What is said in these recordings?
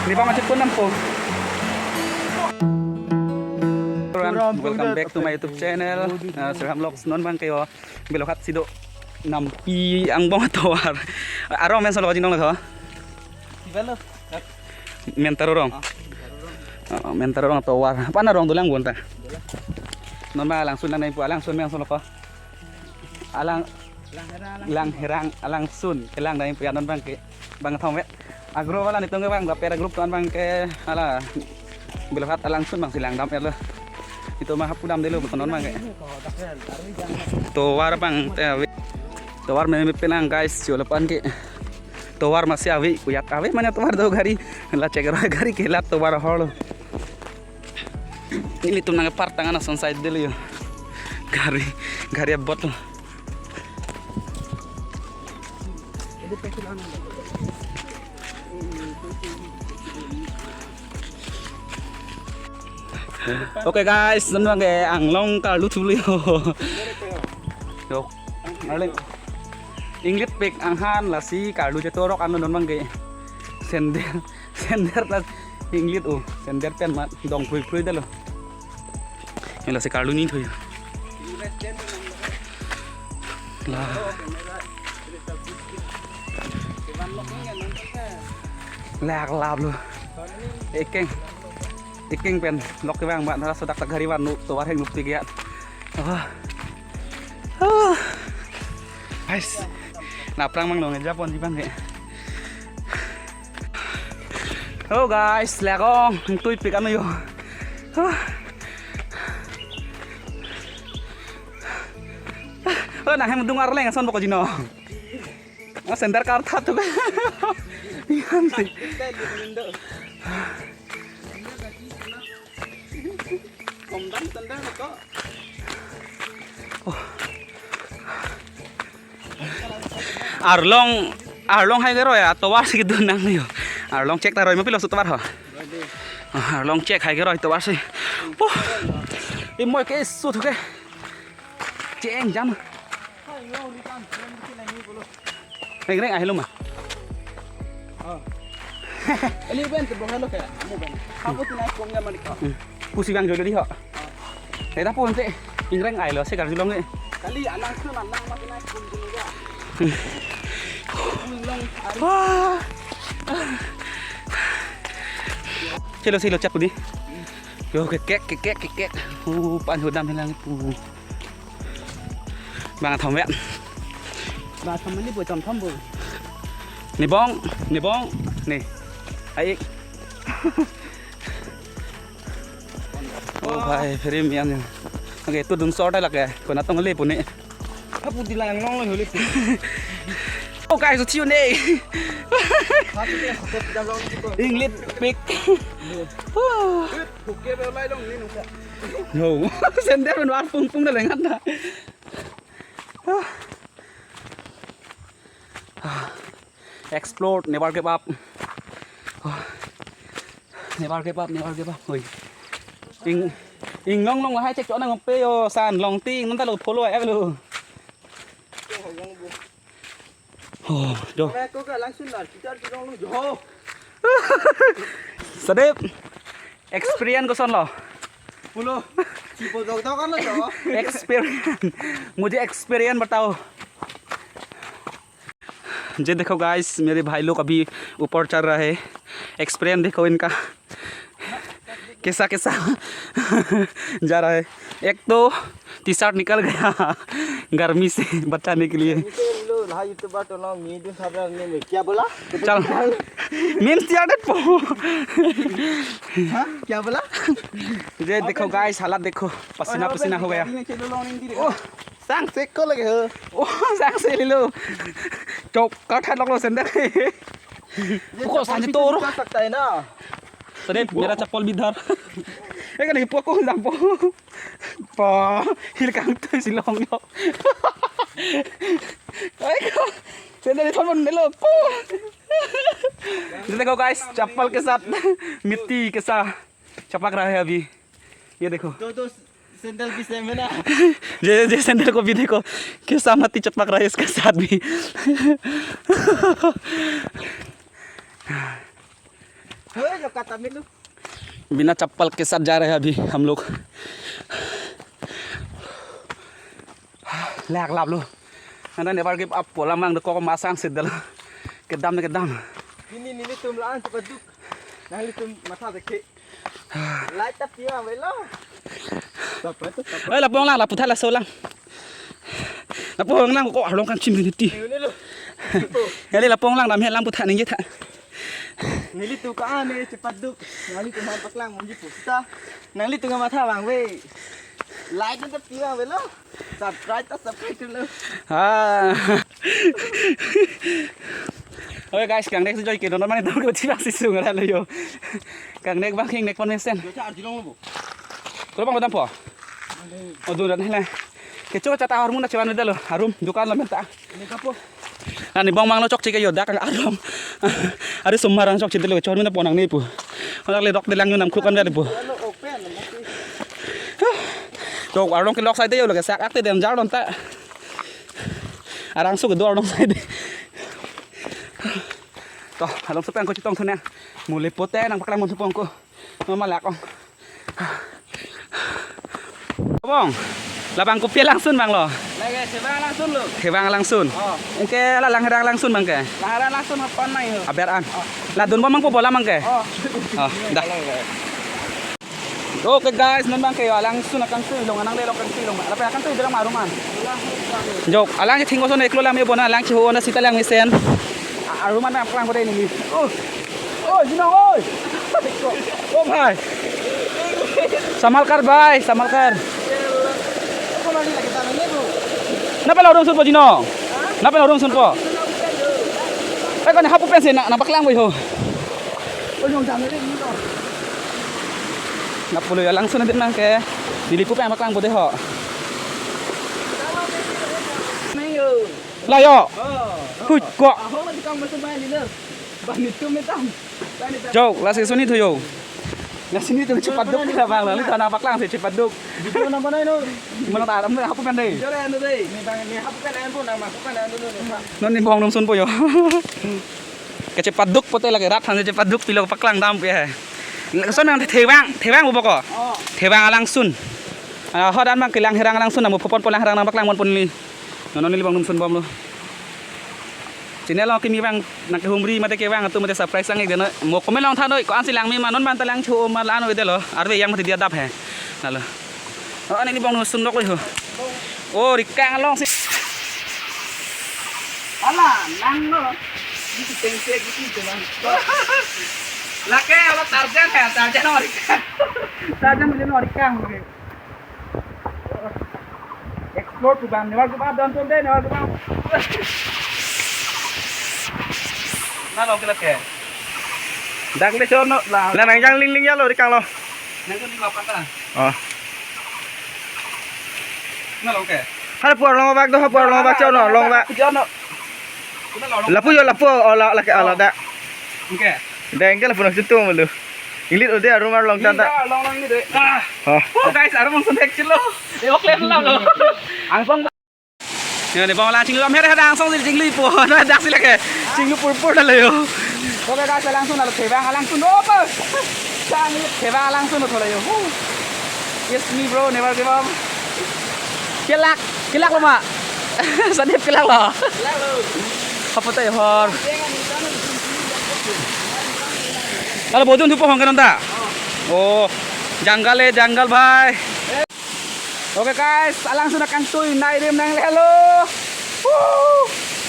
Di ba masih punam po? Welcome back to my YouTube channel. Serham Vlogs non bang kayo belokat sido nampi ang bong tawar. Aro men solo jinong la Develop. mentarorong. Mentarorong tawar. Pana rong dulang bunta. Non ba langsung na po alang sun men solo ko. Alang lang herang alang sun kelang dai pian non bang ke bang thong wet. Agro wala nitong bang pera grup tuan bang ke ala belokat alang sun bang silang dam lo. Itu mah pudam dulu beton bang ke. Tawar bang tawar me penang guys jolapan ke. Tawar masih awi kuyak awi mana tawar do gari la cegero gari ke lat tawar holo. Ini tuh nang part tangan son side dulu yo. Gari botol. Oke guys, nang ke anglong ka lutu yo. Yo. Alin. Inglit pik anghan la si kalu cetorok anu non mangge. Sender la inglit sender pen mat dong pui dalo. Ela si kalu ni thôi. Lah. Lạc lạp luôn. Iking pen lok ke bang bạn nó sudah tak hariwan nu to war heng nu tiga. Guys. Nah, perang mang dong Japon di bang. Oh guys, lekong tuit pik anu yo. Nah hem dungar leng son poko jino. Sender karta tuh. Ikan sih. Komdan tenda kok. Arlong hay cái rồi à tawar sih gitu nang yo. Arlong cek taroy mapilo su tawar ho. Arlong cek hay cái rồi tawar sih. Im moi cái su thu cái. Cheng jam. Reng reng ai lu mà. Ini ben tu bohalo kayak. Mu ben. Kamu tu naik kongnya manik. Pusi bang jolo di ho. Teta pun te. Ingreng ai lo se gar julong e. Kali alang su nang makin naik kong juga. Silo chat đi. Yo kek. Pan hodam hilang itu. Bang thong vẹn. Bà thong mấy buổi tròn thom bù. Nè bong. Nè. Ai. Oh bhai, frame yan. Okay, tu dun sort là cái. Còn nó tông le pun ni. Thap di lang long le hole. Oh guys, it's you day. English pick. No, sender bên waar pung dah lengan dah. Explore, never give up. Never give up. Ôi. Long là hai check chỗ này ngọc pe yo san long ting nó ta lột follow ai luôn. Yo. Sedep. Experience को सुन लो. बोलो. चिपो जाओ kan lo jo. Experience. मुझे experience बताओ. ये देखो गाइस मेरे भाई लोग अभी ऊपर चढ़ रहा है. एक्सपीरियंस देखो इनका कैसा जा रहा है. एक तो टी शर्ट निकल गया गर्मी से बचाने के लिए. क्या बोला? चल मीम्स क्या बोला? ये देखो गाइस हालत देखो पसीना हो गया. Sang sek ko lagi he. Sang से ले लो चौक का ठा लग लो सेंटर को सांझ तो रो सकता है ना. सरे मेरा चप्पल भी धर एक नहीं पको जापो पा हिल कांग तो सिलोंग यो सेंटर थोन ले लो पो. देखो गाइस चप्पल के साथ मिट्टी के साथ चपक रहा है अभी. ये देखो दो सैंडल भी सेम है ना. ये सैंडल को भी देखो कैसा मत चटपक रहा है इसके साथ भी. Hey, जो kata मिलू बिना चप्पल के साथ जा रहे हैं अभी हम लोग lak lap lu nanti nebar give up pola mang deko masang sedal kedam ini tum laan cepat duk nang tum mata deke light up dia velo apa tu ơi là bong lang là phụ thay là sâu lang là bong lang có long kan chim đi tí ini lu cái đây là bong lang làm hiện lang phụ thay này như thế nili tu ka ane cepat duk nang tum hampak lang munji pusta nang tum mata bang we light up dia velo subscribe dulu Oke guys, kang nek joy kidon mana tahu kita masih sungai lah yo. Kang nek bang nek konvensen. Kalau bang tampo. Oh duran lah. Kecoa cata harum na cewan dulu. Harum dukan lah minta. Ini kapo. Nani bang mang lo cok cika yo dak kang arum. Ada sumarang cok cita lo cewan minta ponang ni pu. Orang le dok delang nam krukan dah pu. Cok arong kilok sai yo lo kesak akte dem jar don ta. Arang su ke do arong sai de. Toh, halong sepeng ko citong tuh nih, mulai pote nang paklang mon sepong ko, mama lak ong. Bong, labang kopi langsung bang lo. Lagi sebang langsung lu. Hebang langsung. Oh. Engke lah langherang langsung bang ke. Lahara langsung apa nai lu? Aberan. Lah dun bomang po bola bang ke. Oh. Oh, dah. Oke guys, nan bang ke langsung akan silong anang lelok kan silong. Apa akan tuh dalam aruman. Jok, alang ke tinggal sana eklo lam ye bona alang ciho na sita lang misen. Aruman na paklang ko dai ni. Oh, jinong oi. Oh bhai. Samalkar bhai, samalkar. Kau lagi tanah ni bu. Napa la urung sun po jinong? Napa la urung sun po? Eh kan hapu pensi na paklang boy ho. Kau yang tanah ni ni kau. Napulo ya langsung nanti nang ke. Dilipu pe paklang bo de ho. Minggu. La yo. Hui kok. Ahong lagi kau masuk main ni le. Bang itu metam. Jok, la sini tuh yo. Nah sini tuh cepat duk lah bang, lalu tanah paklang sih cepat duk. Video nama mana itu? Mana tak ada, mana hapu pendek. Jore anu deh. Ni bang ni apa kan anu nama apa kan anu ni. Noni bong dong sun po yo. Kecepat duk pote lagi rat han cepat duk pilo paklang dam pe. Son nang thewang bo ko. Oh. Thewang langsung. Hodan bang kilang herang langsung namu popon polang herang nang paklang mon pon li. Noni bong dong sun bom lo. Channel lo kimi bang nak ke humri mate ke bang tu mate surprise sang ik de no mo komen long tha doi ko an silang mi ma non ban talang chu ma la no de lo ar ve yang mate dia dap he na lo oh ani ni bong no sun dok ho oh rikang long si Alah, lang no. Ini tengse gitu bang. la ke ala tarjan no rikang tarjan mi no rikang explore tu bang ne war ko ba don ton de ne war ko ba na lo ke la ke dak le chono la nang jang ling ya lo rikang lo nang ko ni ba pa ta oh na lo ke Hal puar long bak do puar long bak chono long bak. chono Lapu la ke ala da. oke Deng ke la punak situ malu. Ilit ode rumah long tata. long ni de Oh. oh guys aru mong suntek chilo e ok len lo ang song ne bong la ching lo mer ha dang song si ching li po na dak si la ke ching lu pur da le yo oke guys langsung na lo thebang langsung opa sang ni thebang langsung no thole yo yes me bro never give up kilak lo ma sadip kilak lo apa tay hor kalau bodun tu pohon kan ta oh janggal bhai oke guys langsung akan tuy nai rim nang hello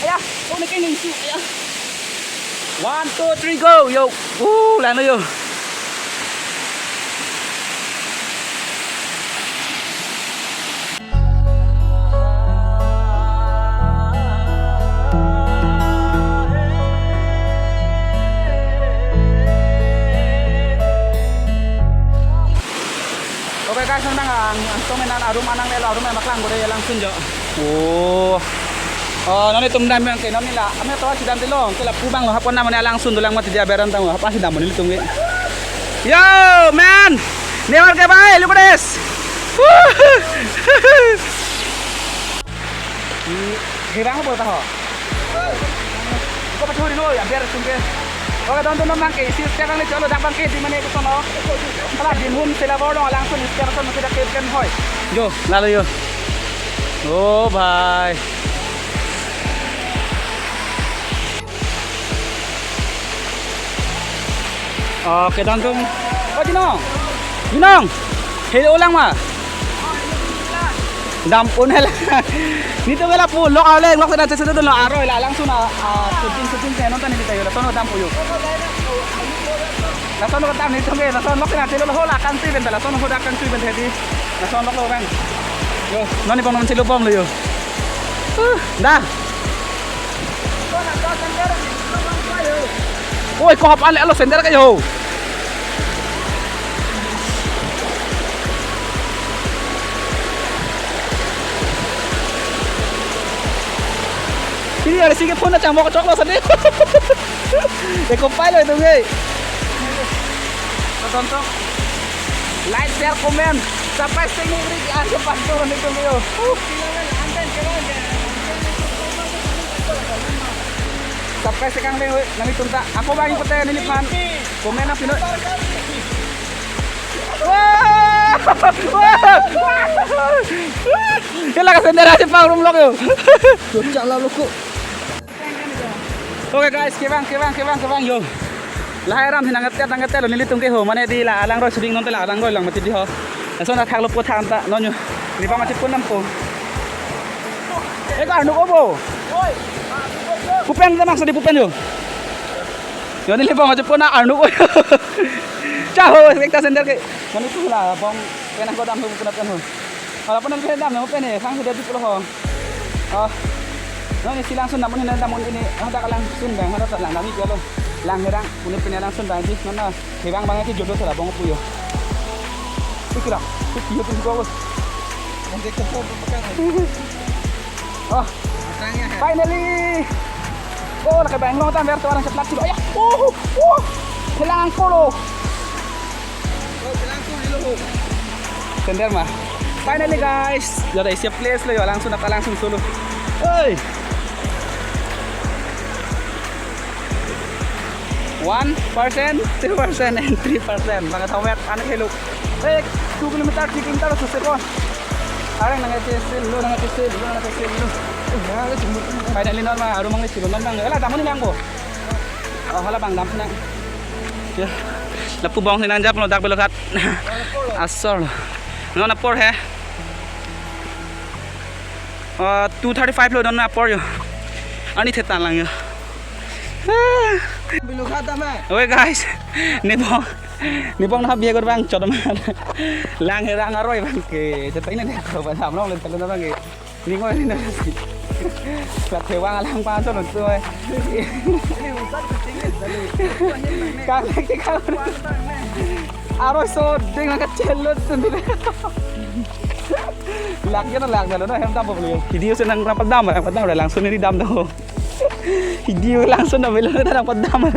ayah oh ni kini su ayah 1 2 3 go yo lan yo oke guys nang ang tomenan arum anang lelo arum maklang gode langsung jo oh noni tumdam yang ke noni la ame to sidam tilong ke la pubang lo hapon namane langsung dulang mati dia beran tang apa sidam moni tungge yo man never ke bye lu pedes hebang apa ta ho ko pa chori no ya biar sungke Oke teman-teman bangke, sekarang ini coba dak bangke di mana itu sono. Kalau di home sila bawa langsung sekarang sono tidak kepken hoy. Yo, lalu yo. Oh bye. Oke teman-teman. Oh Jinong, heli ulang mah. Dampun hela. Nito wala po lokal leng waktu na sa doon araw ila langsung na shooting sa nonton nito tayo. Sono dampo yo. Nasono ka nito me, nasono ka na hola kan siben dala sono hoda kan siben hedi. Nasono lo bang. Yo, noni pang naman silupom lo yo. Dah. Oi, ko hap ale alo sender kayo. Ini ada sige phone na chamo ko choklo sadi. Eko pilot itu ngai. Tonton. Like, share, comment. Sampai sini beri aja panturan itu yo. Sampai sekarang deh, nami tunta. Aku bagi peten ini pan. Komen apa ini? Wah, kela kasendera aja pang rumlok yo. Cocok lah lu kok. Oke guys, kebang yo. Lahiram hinangat lo nilitung ke ho mane di la alang roi suding non te la alang roi lang mati di ho. Naso na thak lo po tham ta non yo. Ni pa mati pun nampo. Ka anu obo. Oi. Pupen ta mang sa di pupen yo. Yo ni pa mati pun na anu ko. Ciao, sekta sender ke. Mani tu la bong pena ko dam ho pun pen ho. Ala pun pen dam no pen ne sang sudah di pulo ho. Noni silang sun namun ini ada kalang sun bang ada tak lang nami lo lang herang punya penyerang sun bang di nona hebang bang itu jodoh salah bang puyo pikirah pikiyo pun kau Mungkin kau berpegang. oh finally oh nak bang lo tan biar orang cepat sih ayah hilang polo sender mah finally guys jadi siap place lo yo langsung solo oi 1%, 2%, and 3%. Mga tawet, ano hilok. 2 kilometer, 3 kilometer, susipon. Arang nangatisilo. Finally non ma, arumang lisilo non bang. Wala, damo ni lang po. Oh, wala bang, damo na. Yeah. Napubong sinanjap, no, dagbalokat. Asor. No, napor he. 235 lo don napor yo. Ani tetan lang yo. Oke guys, nipong nakabiya ko bang chot man. Lang herang aroy bang ke. Cetai ini deh kalau pada amlong lentar bang ke. Ningoy ini nasi. Kat hewang alang pan chot nutu. Kakek aroy so ding nak celot sendiri. Lagyan na lag na hem dam beli. Video senang rapat dam udah langsung ini dam dah. Hindi langsung na bilang na ng padama.